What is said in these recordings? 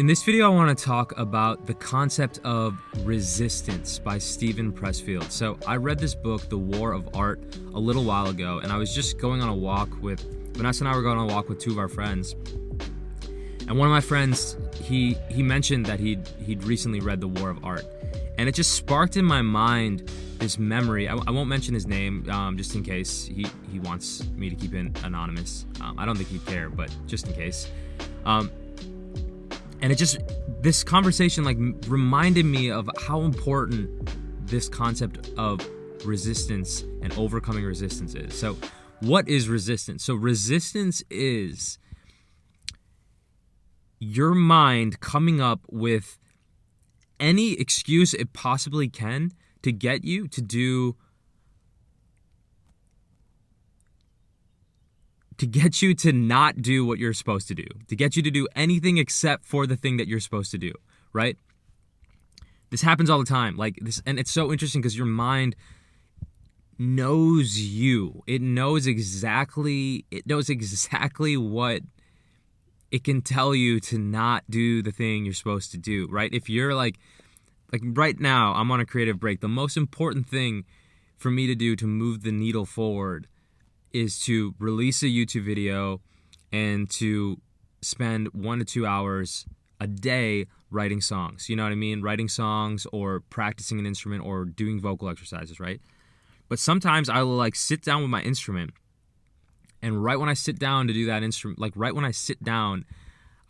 In this video, I want to talk about the concept of resistance by Steven Pressfield. So I read this book, The War of Art, a little while ago, and I was just going on a walk with, Vanessa and I were going on a walk with two of our friends. And one of my friends, he mentioned that he'd recently read The War of Art. And it just sparked in my mind this memory. I won't mention his name, just in case he wants me to keep it anonymous. I don't think he'd care, but just in case. And this conversation reminded me of how important this concept of resistance and overcoming resistance is. So what is resistance? So resistance is your mind coming up with any excuse it possibly can to get you to do, to get you to not do what you're supposed to do, to get you to do anything except for the thing that you're supposed to do, right? This happens all the time, and it's so interesting because your mind knows you. It knows exactly what it can tell you to not do the thing you're supposed to do, right? If you're like right now, I'm on a creative break. The most important thing for me to do to move the needle forward is to release a YouTube video and to spend 1 to 2 hours a day writing songs. You know what I mean? Writing songs or practicing an instrument or doing vocal exercises, right? But sometimes I will sit down with my instrument, and right when I sit down to do that instrument, right when I sit down,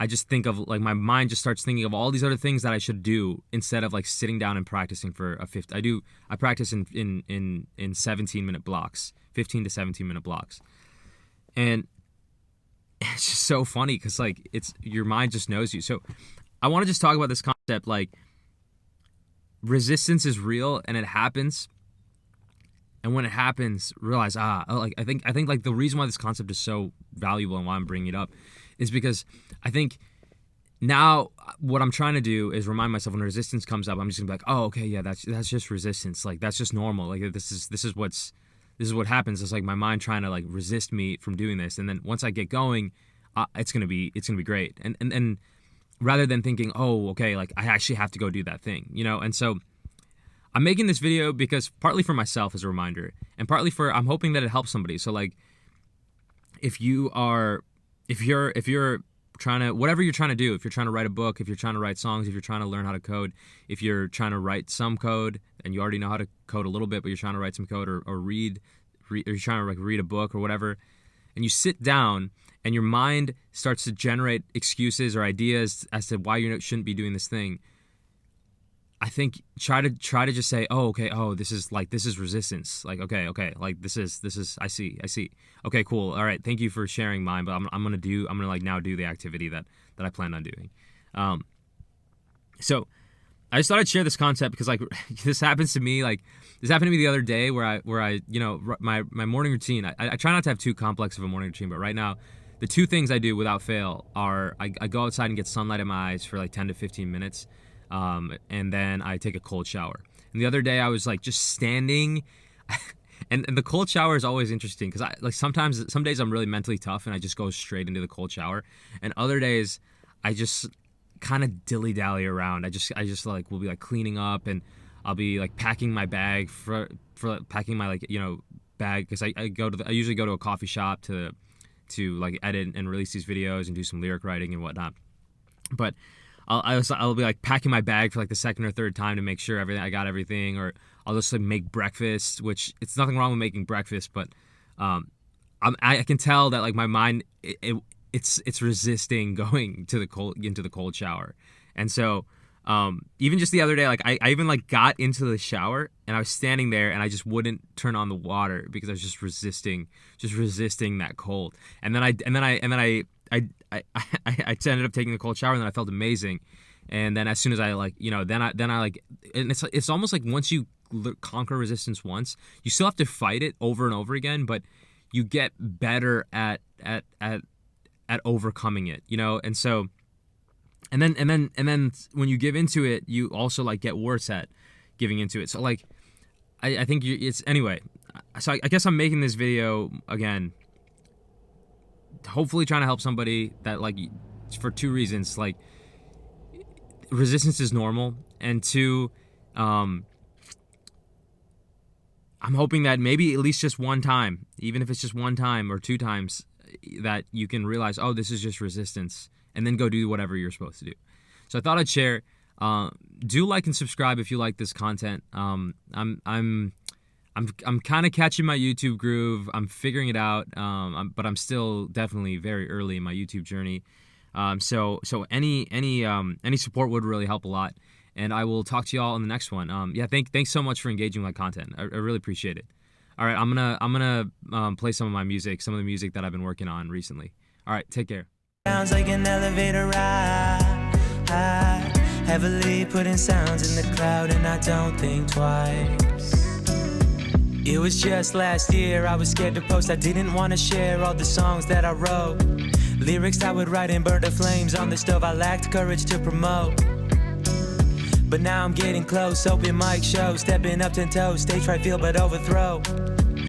I just think of my mind just starts thinking of all these other things that I should do instead of sitting down and practicing for a fifth. I practice in 17-minute blocks, 15 to 17-minute blocks, and it's just so funny because it's your mind just knows you. So I want to just talk about this concept. Resistance is real and it happens, and when it happens, realize I think the reason why this concept is so valuable and why I'm bringing it up is because I think now what I'm trying to do is remind myself when resistance comes up, I'm just gonna be oh, okay, yeah, that's just resistance. That's just normal. This is what happens. It's my mind trying to resist me from doing this, and then once I get going, it's gonna be great. And rather than thinking, oh, okay, I actually have to go do that thing, And so I'm making this video because partly for myself as a reminder, and partly for I'm hoping that it helps somebody. So if you're trying to, whatever you're trying to do, if you're trying to write a book, if you're trying to write songs, if you're trying to learn how to code, if you're trying to write some code and you already know how to code a little bit, but you're trying to write some code or read, or you're trying to read a book or whatever, and you sit down and your mind starts to generate excuses or ideas as to why you shouldn't be doing this thing, I think try to just say, oh, okay, oh, this is resistance. Okay, this is I see. Okay, cool. All right, thank you for sharing mine, but I'm gonna now do the activity that I planned on doing. So I just thought I'd share this concept because this happens to me. This happened to me the other day where I my morning routine. I try not to have too complex of a morning routine, but right now the two things I do without fail are I go outside and get sunlight in my eyes for 10 to 15 minutes. And then I take a cold shower. And the other day I was just standing, and the cold shower is always interesting because some days I'm really mentally tough and I just go straight into the cold shower, and other days I just kind of dilly dally around. I just will be cleaning up, and I'll be packing my bag for packing my bag because I usually go to a coffee shop to edit and release these videos and do some lyric writing and whatnot, but I'll be packing my bag for the second or third time to make sure I got everything, or I'll just make breakfast, which it's nothing wrong with making breakfast, but I can tell that my mind it's resisting going into the cold shower. And so even just the other day, I even got into the shower and I was standing there and I just wouldn't turn on the water because I was just resisting that cold. And then I ended up taking the cold shower, and then I felt amazing. And then as soon as I and it's almost once you conquer resistance once, you still have to fight it over and over again, but you get better at overcoming it, And so, and then when you give into it, you also get worse at giving into it. So I think it's anyway. So I guess I'm making this video again hopefully trying to help somebody that, like, for two reasons. Like, resistance is normal, and two, I'm hoping that maybe at least just one time, even if it's just one time or two times, that you can realize, oh, this is just resistance, and then go do whatever you're supposed to do. So I thought I'd share. Do like and subscribe if you like this content. I'm kind of catching my YouTube groove. I'm figuring it out, but I'm still definitely very early in my YouTube journey. So any support would really help a lot. And I will talk to y'all in the next one. Thanks so much for engaging with my content. I really appreciate it. All right, I'm gonna play some of my music, some of the music that I've been working on recently. All right, take care. Sounds like an elevator ride, heavily putting sounds in the cloud, and I don't think twice. It was just last year, I was scared to post. I didn't want to share all the songs that I wrote, lyrics I would write and burn the flames on the stove. I lacked courage to promote, but now I'm getting close. Open mic show, stepping up 10 toes, stage fright feel but overthrow.